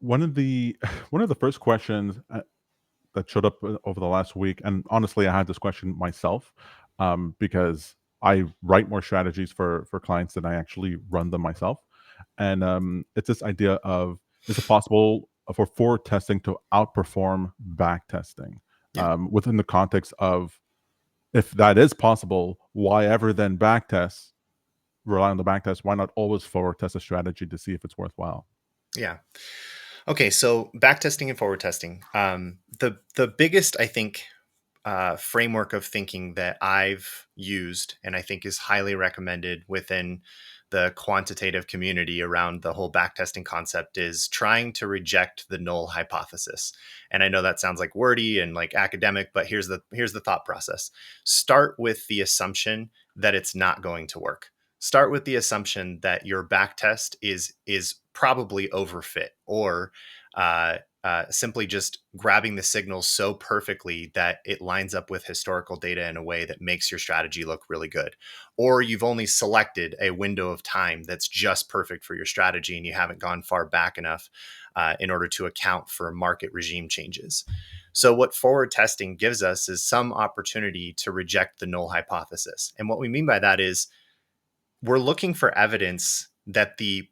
one of the one of the first questions that showed up over the last week, and honestly, I had this question myself because I write more strategies for clients than I actually run them myself, and it's this idea of, is it possible for forward testing to outperform back testing Yeah. within the context of, if that is possible, why ever then back test, rely on the back test? Why not always forward test a strategy to see if it's worthwhile? Yeah. Okay. So back testing and forward testing. The biggest, I think, framework of thinking that I've used and I think is highly recommended within the quantitative community around the whole backtesting concept is trying to reject the null hypothesis. And I know that sounds like wordy and like academic, but here's the thought process. Start with the assumption that it's not going to work. Start with the assumption that your backtest is probably overfit, or simply just grabbing the signals so perfectly that it lines up with historical data in a way that makes your strategy look really good. Or you've only selected a window of time that's just perfect for your strategy and you haven't gone far back enough in order to account for market regime changes. So, what forward testing gives us is some opportunity to reject the null hypothesis. And what we mean by that is we're looking for evidence that the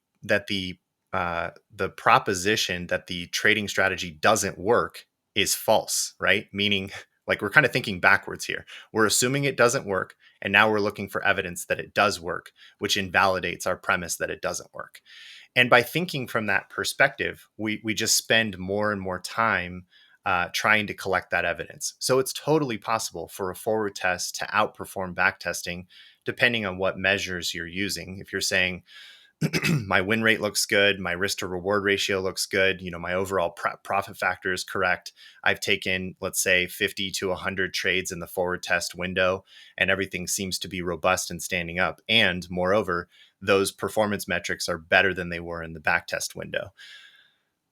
proposition that the trading strategy doesn't work is false, right? Meaning, like, we're kind of thinking backwards here. We're assuming it doesn't work, and now we're looking for evidence that it does work, which invalidates our premise that it doesn't work. And by thinking from that perspective, we just spend more and more time trying to collect that evidence. So it's totally possible for a forward test to outperform back testing, depending on what measures you're using. If you're saying, my win rate looks good, my risk to reward ratio looks good, my overall profit factor is correct, I've taken, let's say, 50 to 100 trades in the forward test window, and everything seems to be robust and standing up. And moreover, those performance metrics are better than they were in the back test window.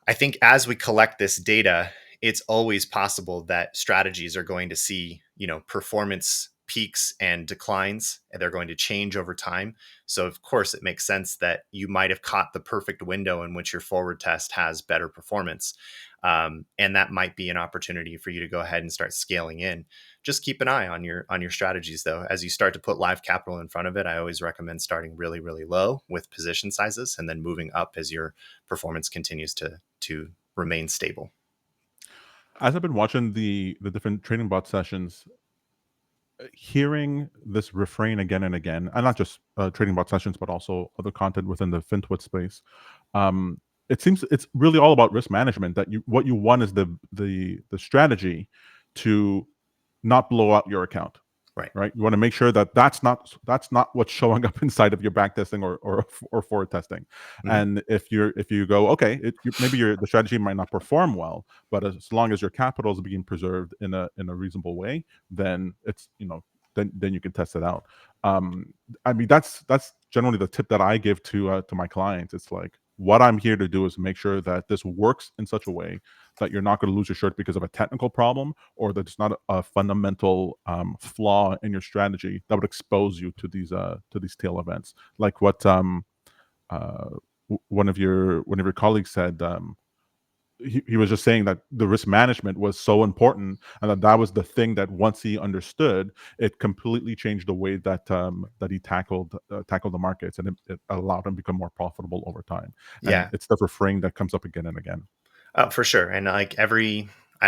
I think as we collect this data, it's always possible that strategies are going to see, performance peaks and declines, and they're going to change over time. So of course, it makes sense that you might have caught the perfect window in which your forward test has better performance. And that might be an opportunity for you to go ahead and start scaling in. Just keep an eye on your strategies, though. As you start to put live capital in front of it, I always recommend starting really, really low with position sizes and then moving up as your performance continues to remain stable. As I've been watching the different trading bot sessions, hearing this refrain again and again, and not just trading bot sessions, but also other content within the FinTwit space, um, it seems it's really all about risk management. That what you want is the strategy to not blow out your account. Right. Right, you want to make sure that that's not what's showing up inside of your back testing or forward testing. Mhm. And if you go, okay, maybe the strategy might not perform well, but as long as your capital is being preserved in a reasonable way, then it's then you can test it out. I mean, that's generally the tip that I give to my clients. It's like, what I'm here to do is make sure that this works in such a way that you're not going to lose your shirt because of a technical problem, or that it's not a fundamental flaw in your strategy that would expose you to these tail events, like what uh, one of your colleagues said. He was just saying that the risk management was so important, and that was the thing that once he understood, it completely changed the way that he tackled the markets, and it allowed him to become more profitable over time. And Yeah. it's the refrain that comes up again and again. For sure. And like I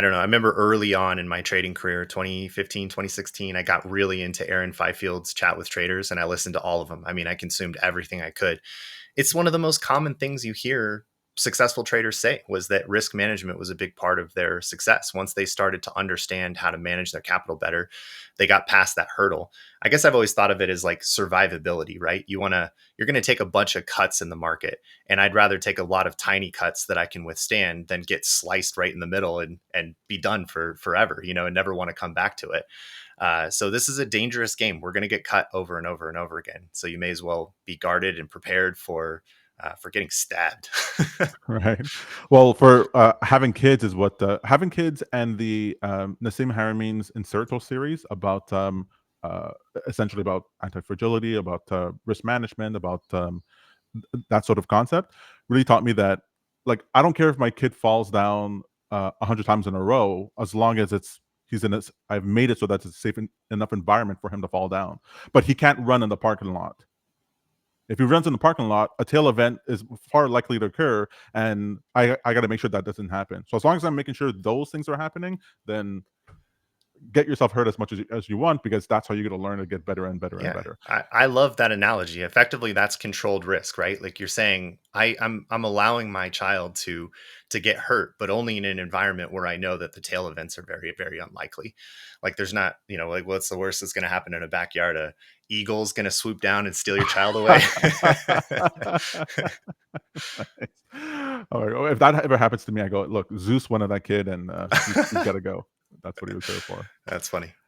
don't know, I remember early on in my trading career, 2015, 2016, I got really into Aaron Fifield's Chat with Traders, and I listened to all of them. I mean, I consumed everything I could. It's one of the most common things you hear successful traders say, was that risk management was a big part of their success. Once they started to understand how to manage their capital better, they got past that hurdle. I guess I've always thought of it as like survivability, right? You're going to take a bunch of cuts in the market, and I'd rather take a lot of tiny cuts that I can withstand than get sliced right in the middle and be done for forever, and never want to come back to it. So this is a dangerous game. We're going to get cut over and over and over again. So you may as well be guarded and prepared for getting stabbed. Right. Well, for having kids is what having kids and the Nassim Haramein's Inserto series about uh, essentially about anti-fragility, about risk management, about that sort of concept really taught me that like, I don't care if my kid falls down 100 times in a row, as long as he's in this. I've made it so that it's a safe enough environment for him to fall down. But he can't run in the parking lot. If he runs in the parking lot, a tail event is far likely to occur, and I got to make sure that doesn't happen. So as long as I'm making sure those things are happening, then get yourself hurt as much as you want, because that's how you're going to learn to get better and better and Yeah, better. I love that analogy. Effectively, that's controlled risk, right? Like you're saying, I'm allowing my child to get hurt, but only in an environment where I know that the tail events are very, very unlikely. Like there's not, like what's the worst that's going to happen in a backyard? A eagle's going to swoop down and steal your child away. Nice. All right. Well, if that ever happens to me, I go, look, Zeus wanted that kid, and he's got to go. That's what he was there for. That's funny.